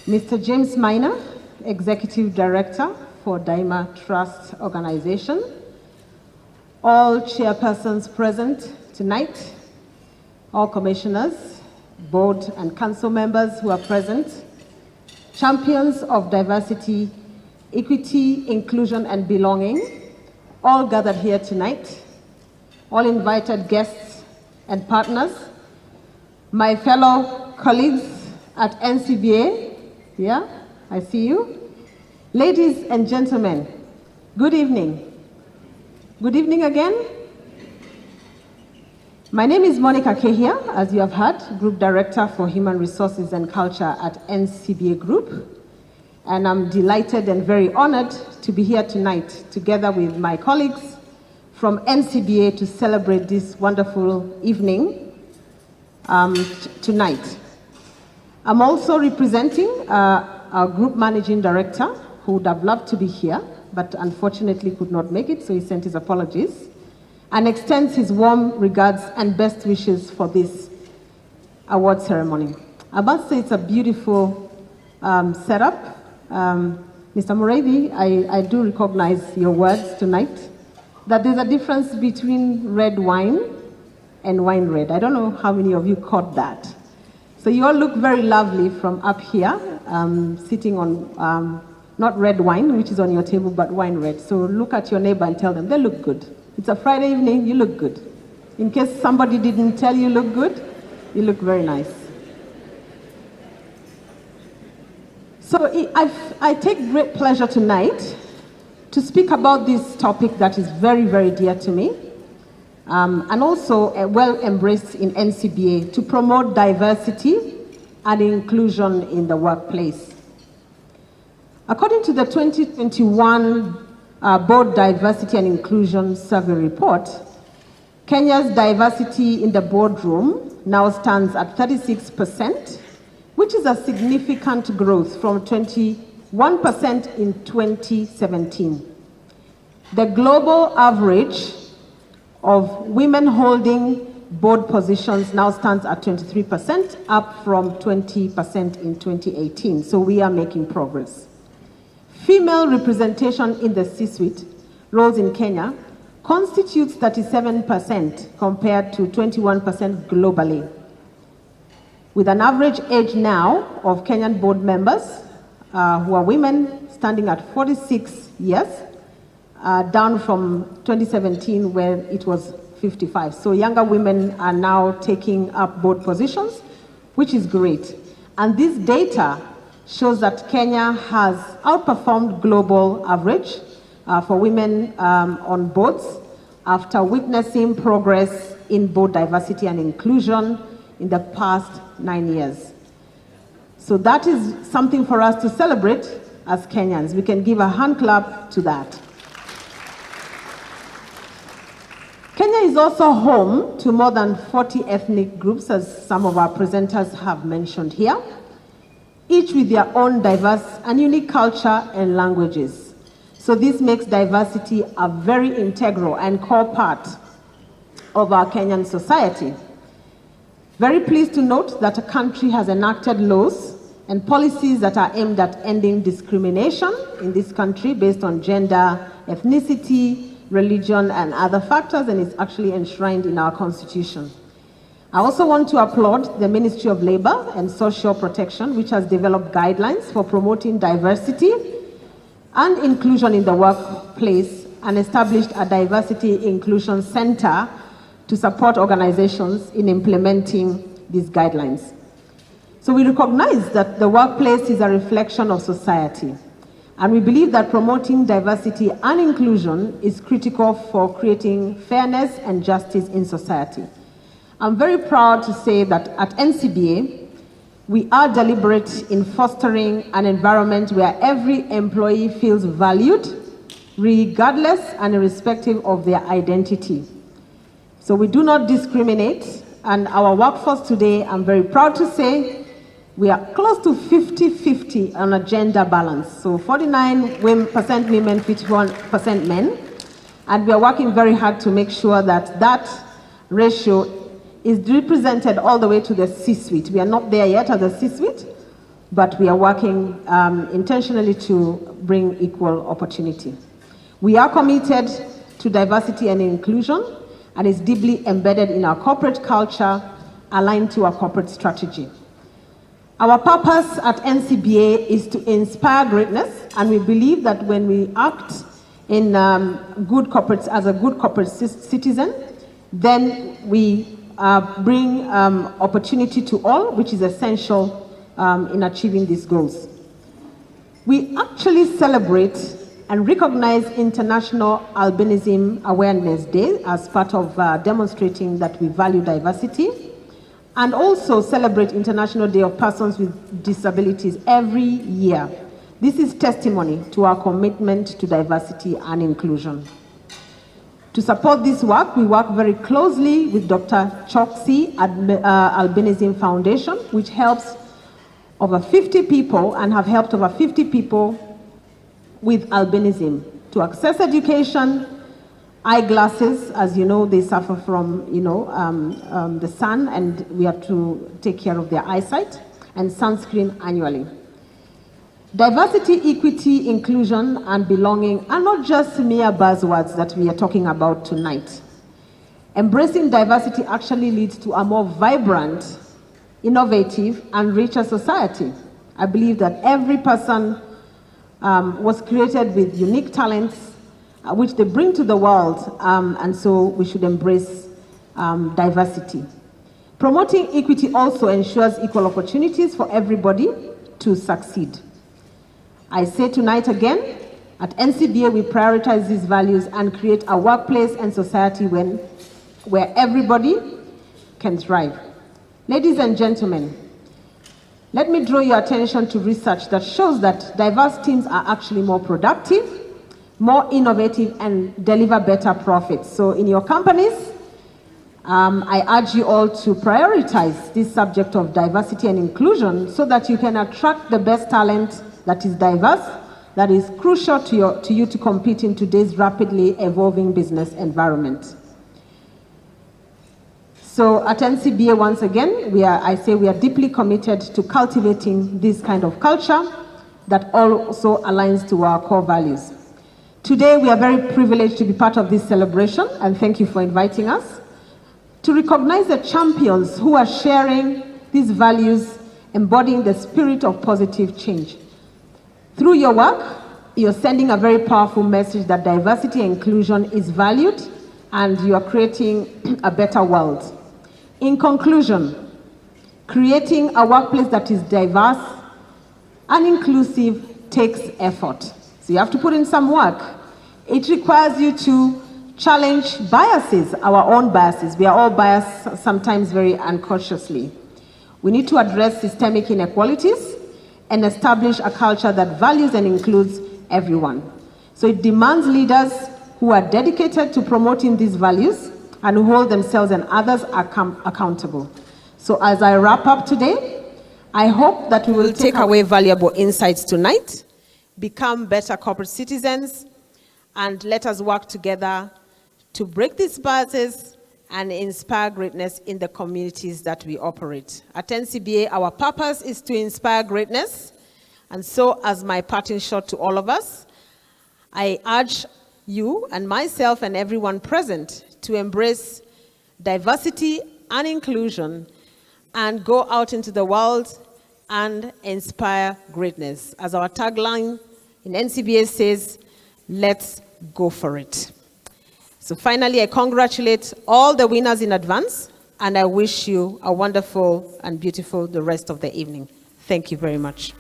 Mr. James Minor, Executive Director for DIAR Trust Organization, all chairpersons present tonight, all commissioners, board and council members who are present, champions of diversity, equity, inclusion, and belonging, all gathered here tonight, all invited guests and partners, my fellow colleagues at NCBA, yeah, I see you. Ladies and gentlemen, good evening. Good evening again. My name is Monicah Kihia, as you have heard, Group Director for Human Resources and Culture at NCBA Group. And I'm delighted and very honored to be here tonight together with my colleagues from NCBA to celebrate this wonderful evening tonight. I'm also representing our Group Managing Director, who would have loved to be here, but unfortunately could not make it, so he sent his apologies, and extends his warm regards and best wishes for this award ceremony. I must say it's a beautiful setup. Mr. Muredi, I do recognize your words tonight, that there's a difference between red wine and wine red. I don't know how many of you caught that. So you all look very lovely from up here, sitting on not red wine, which is on your table, but wine red. So look at your neighbor and tell them, they look good. It's a Friday evening, you look good. In case somebody didn't tell you look good, you look very nice. So I take great pleasure tonight to speak about this topic that is very, very dear to me, and also well embraced in NCBA to promote diversity and inclusion in the workplace. According to the 2021 Board Diversity and Inclusion Survey Report, Kenya's diversity in the boardroom now stands at 36%, which is a significant growth from 21% in 2017. The global average of women holding board positions now stands at 23%, up from 20% in 2018. So we are making progress. Female representation in the C-suite roles in Kenya constitutes 37% compared to 21% globally, with an average age now of Kenyan board members who are women standing at 46 years, down from 2017 where it was 55. So younger women are now taking up board positions, which is great. And this data shows that Kenya has outperformed global average for women on boards after witnessing progress in board diversity and inclusion in the past 9 years. So that is something for us to celebrate as Kenyans. We can give a hand clap to that. Kenya is also home to more than 40 ethnic groups, as some of our presenters have mentioned here, each with their own diverse and unique culture and languages. So this makes diversity a very integral and core part of our Kenyan society. Very pleased to note that the country has enacted laws and policies that are aimed at ending discrimination in this country based on gender, ethnicity, religion, and other factors, and it's actually enshrined in our constitution. I also want to applaud the Ministry of Labor and Social Protection, which has developed guidelines for promoting diversity and inclusion in the workplace and established a Diversity Inclusion Center to support organizations in implementing these guidelines. So we recognize that the workplace is a reflection of society, and we believe that promoting diversity and inclusion is critical for creating fairness and justice in society. I'm very proud to say that at NCBA, we are deliberate in fostering an environment where every employee feels valued, regardless and irrespective of their identity. So we do not discriminate, and our workforce today, I'm very proud to say, we are close to 50-50 on a gender balance. So 49% women, 51% men, and we are working very hard to make sure that that ratio is represented all the way to the C-suite. We are not there yet at the C-suite, but we are working intentionally to bring equal opportunity. We are committed to diversity and inclusion, and is deeply embedded in our corporate culture, aligned to our corporate strategy. Our purpose at NCBA is to inspire greatness, and we believe that when we act in as a good corporate citizen, then we bring opportunity to all, which is essential in achieving these goals. We actually celebrate and recognize International Albinism Awareness Day as part of demonstrating that we value diversity, and also celebrate International Day of Persons with Disabilities every year. This is testimony to our commitment to diversity and inclusion. To support this work, we work very closely with Dr. Choksi Albinism Foundation, which helps over 50 people and have helped over 50 people with albinism to access education, eyeglasses. As you know, they suffer from the sun, and we have to take care of their eyesight, and sunscreen annually. Diversity, equity, inclusion, and belonging are not just mere buzzwords that we are talking about tonight. Embracing diversity actually leads to a more vibrant, innovative, and richer society. I believe that every person was created with unique talents, which they bring to the world, and so we should embrace diversity. Promoting equity also ensures equal opportunities for everybody to succeed. I say tonight again, at NCBA we prioritize these values and create a workplace and society where everybody can thrive. Ladies and gentlemen, let me draw your attention to research that shows that diverse teams are actually more productive, more innovative, and deliver better profits. So in your companies, I urge you all to prioritize this subject of diversity and inclusion so that you can attract the best talent that is diverse, that is crucial to you to compete in today's rapidly evolving business environment. So at NCBA, once again, we are deeply committed to cultivating this kind of culture that also aligns to our core values. Today, we are very privileged to be part of this celebration, and thank you for inviting us, to recognize the champions who are sharing these values, embodying the spirit of positive change. Through your work, you're sending a very powerful message that diversity and inclusion is valued, and you are creating a better world. In conclusion, creating a workplace that is diverse and inclusive takes effort. So you have to put in some work. It requires you to challenge biases, our own biases. We are all biased, sometimes very unconsciously. We need to address systemic inequalities and establish a culture that values and includes everyone. So it demands leaders who are dedicated to promoting these values and who hold themselves and others accountable. So as I wrap up today, I hope that we will take away valuable insights tonight, become better corporate citizens, and let us work together to break these biases and inspire greatness in the communities that we operate. At NCBA, our purpose is to inspire greatness, and so as my parting shot to all of us, I urge you and myself and everyone present to embrace diversity and inclusion and go out into the world and inspire greatness. As our tagline in NCBA says, let's go for it. So finally, I congratulate all the winners in advance, and I wish you a wonderful and beautiful the rest of the evening. Thank you very much.